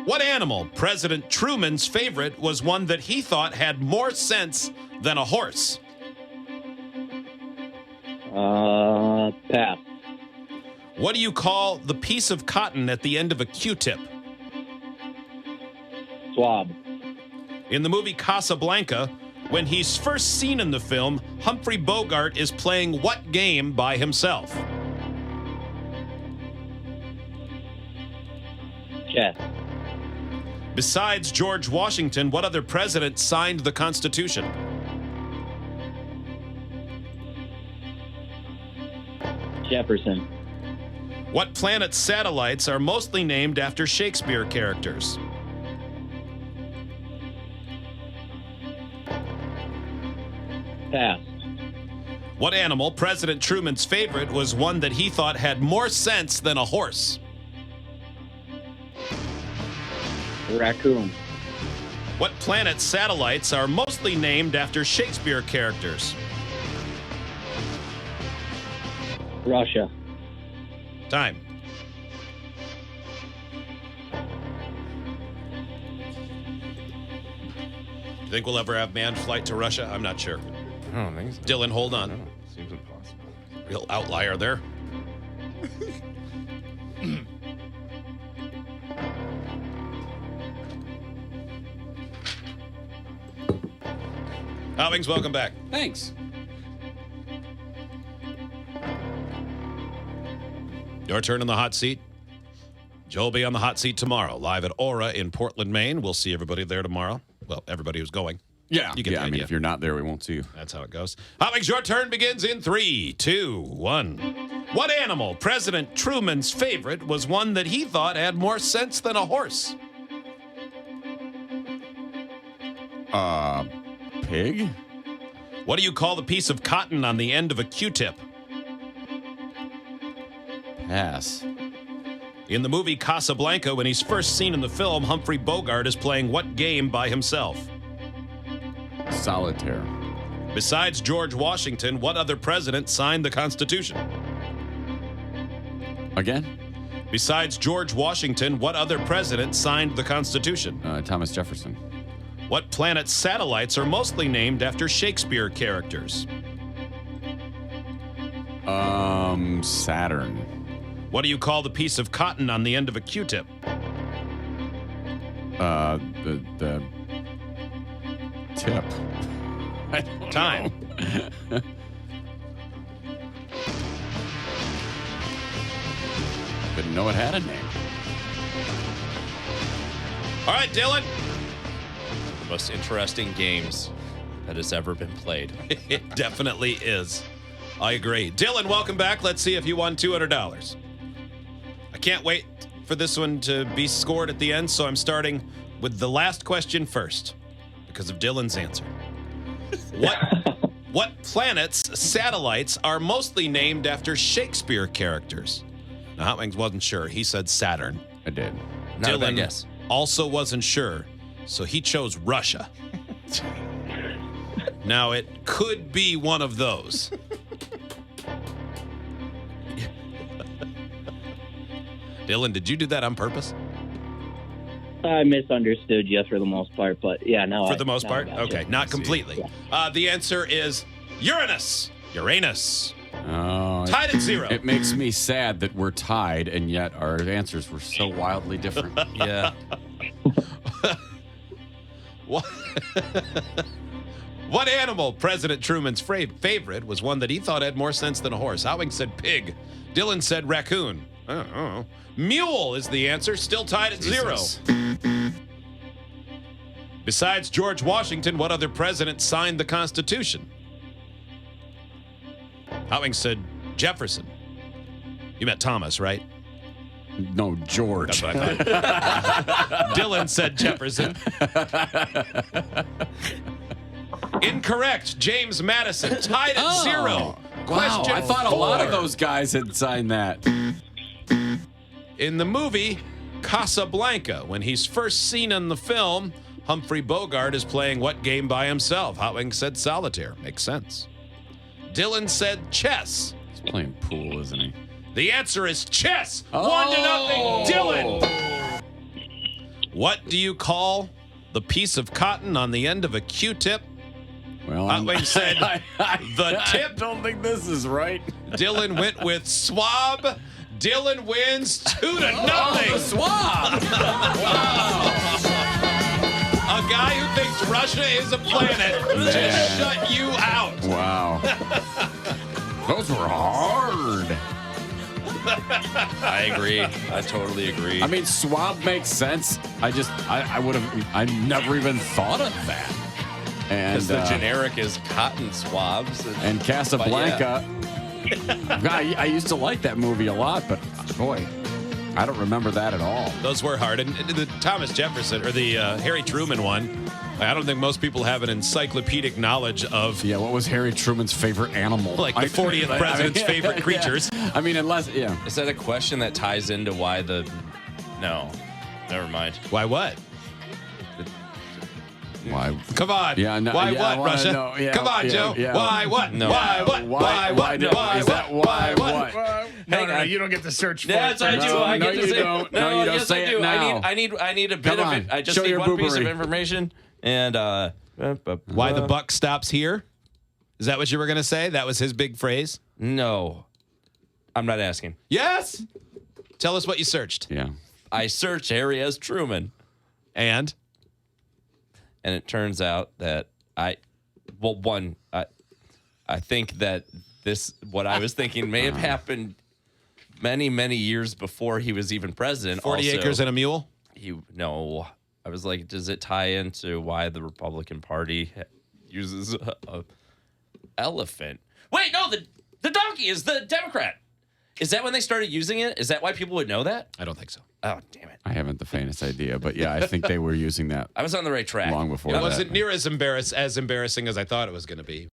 What animal, President Truman's favorite, was one that he thought had more sense than a horse? Pass. What do you call the piece of cotton at the end of a Q-tip? Swab. In the movie Casablanca, when he's first seen in the film, Humphrey Bogart is playing what game by himself? Chess. Besides George Washington, what other president signed the Constitution? Jefferson. What planet's satellites are mostly named after Shakespeare characters? Pass. What animal, President Truman's favorite, was one that he thought had more sense than a horse? Raccoon. What planet's satellites are mostly named after Shakespeare characters? Russia. Time. You think we'll ever have manned flight to Russia? I'm not sure. I don't think so. Dylan, hold on. No, seems impossible. Real outlier there. Howings, welcome back. Thanks. Your turn in the hot seat. Joe will be on the hot seat tomorrow, live at Aura in Portland, Maine. We'll see everybody there tomorrow. Well, everybody who's going. Yeah, You get the I mean, idea. if you're not there, we won't see you. That's how it goes. Howings, your turn begins in 3, 2, 1. What animal, President Truman's favorite, was one that he thought had more sense than a horse? Pig? What do you call the piece of cotton on the end of a Q-tip? Pass. In the movie Casablanca, when he's first seen in the film, Humphrey Bogart is playing what game by himself? Solitaire. Besides George Washington, what other president signed the Constitution? Again? Besides George Washington, what other president signed the Constitution? Thomas Jefferson. What planet's satellites are mostly named after Shakespeare characters? Saturn. What do you call the piece of cotton on the end of a Q-tip? The tip. I don't Time. know. Didn't know it had a name. All right, Dylan. The most interesting games that has ever been played. It definitely is. I agree. Dylan, welcome back. Let's see if you won $200. I can't wait for this one to be scored at the end, so I'm starting with the last question first because of Dylan's answer. What planet's satellites are mostly named after Shakespeare characters? Now, Hotwings wasn't sure. He said Saturn. I did. Not a bad Dylan guess. also wasn't sure, so he chose Russia. Now, it could be one of those. Dylan, did you do that on purpose? I misunderstood you for the most part, but yeah, now For the most part? I gotcha. Okay, not completely. The answer is Uranus. Uranus. Oh, Tied at 0. it makes me sad that we're tied, and yet our answers were so wildly different. Yeah. What? What animal, President Truman's favorite, was one that he thought had more sense than a horse? Howing said pig. Dylan said raccoon. I don't know. Mule is the answer, still tied at 0. Besides George Washington, what other president signed the Constitution? Howing said Jefferson. You meant Thomas, right? No, George. That's what I thought. Dylan said Jefferson. Incorrect. James Madison, tied at 0. Wow, Question I thought a lot of 4. those guys had signed that. In the movie Casablanca, when he's first seen in the film, Humphrey Bogart is playing what game by himself? Hotwing said solitaire. Makes sense. Dylan said chess. He's playing pool, isn't he? The answer is chess. Oh. 1-0. Dylan. What do you call the piece of cotton on the end of a Q-tip? Well, Wayne said the tip. I don't think this is right. Dylan went with swab. Dylan wins 2-0. The swab. A guy who thinks Russia is a planet just shut you out. Wow. Those were hard. I agree. I totally agree. I mean, swab makes sense. I never even thought of that. And because the generic is cotton swabs. And Casablanca. I used to like that movie a lot, but boy, I don't remember that at all. Those were hard. And the Thomas Jefferson, or the Harry Truman one, I don't think most people have an encyclopedic knowledge of. Yeah, what was Harry Truman's favorite animal? Like the 40th president's favorite creatures. I mean, unless, yeah. Is that a question that ties into why the... No. Never mind. Why what? Why? Come on. Yeah, no, why yeah, what, Russia? know, yeah, Come on, yeah, Joe. yeah. Why what? No. Why what? Why Why no, what? is that why what? No, you don't get to search for Yes, it. I do. No, I no, get to you say don't. No, you don't. yes, Say I do. it now. I need a bit Come of on. it. I just Show need your one piece of boobery. information. And Why the buck stops here? Is that what you were going to say? That was his big phrase? No. I'm not asking. Yes. Tell us what you searched. Yeah. I searched Harry S. Truman. And And it turns out that I think that what I was thinking may have happened many, many years before he was even president. 40 Also, acres and a mule? No. I was like, does it tie into why the Republican Party uses a elephant? Wait, no, the donkey is the Democrat. Is that when they started using it? Is that why people would know that? I don't think so. Oh, damn it. I haven't the faintest idea, but yeah, I think they were using that I was on the right track. long before It that. wasn't near as embarrassing as I thought it was going to be.